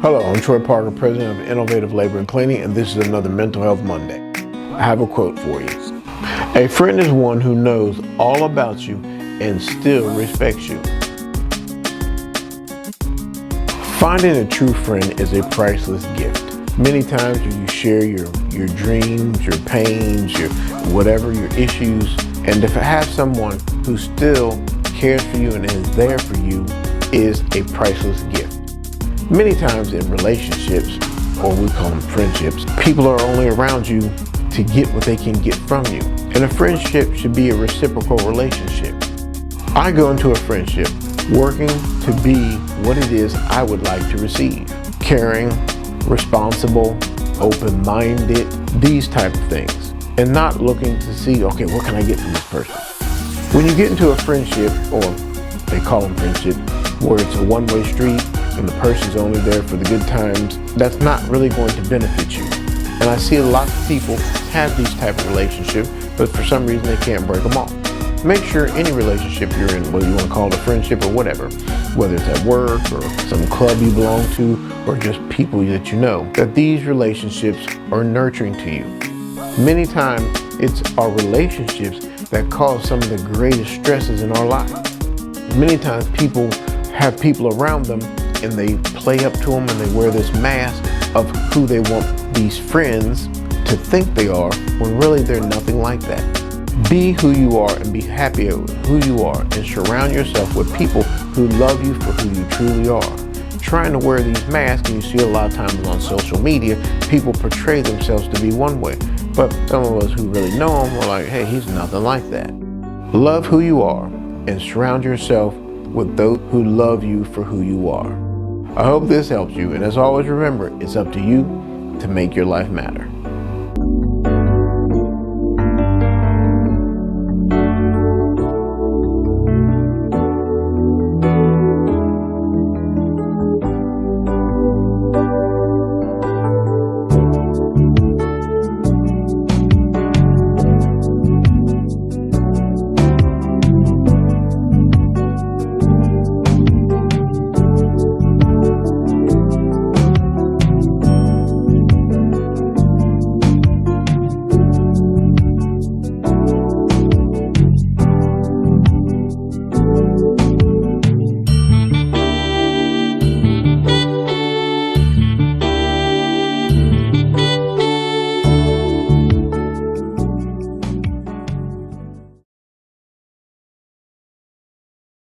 Hello, I'm Troy Parker, President of Innovative Labor and Cleaning, and this is another Mental Health Monday. I have a quote for you. A friend is one who knows all about you and still respects you. Finding a true friend is a priceless gift. Many times you share your dreams, your pains, your whatever, your issues, and to have someone who still cares for you and is there for you is a priceless gift. Many times in relationships, or we call them friendships, people are only around you to get what they can get from you. And a friendship should be a reciprocal relationship. I go into a friendship working to be what it is I would like to receive. Caring, responsible, open-minded, these type of things. And not looking to see, okay, what can I get from this person? When you get into a friendship, or they call them friendship, where it's a one-way street and the person's only there for the good times, that's not really going to benefit you. And I see a lot of people have these type of relationships, but for some reason they can't break them off. Make sure any relationship you're in, whether you want to call it a friendship or whatever, whether it's at work or some club you belong to or just people that you know, that these relationships are nurturing to you. Many times it's our relationships that cause some of the greatest stresses in our lives. Many times people have people around them and they play up to them and they wear this mask of who they want these friends to think they are, when really they're nothing like that. Be who you are and be happy with who you are, and surround yourself with people who love you for who you truly are. Trying to wear these masks, and you see a lot of times on social media, people portray themselves to be one way, but some of us who really know them are like, hey, he's nothing like that. Love who you are and surround yourself with those who love you for who you are. I hope this helps you, and as always, remember, it's up to you to make your life matter.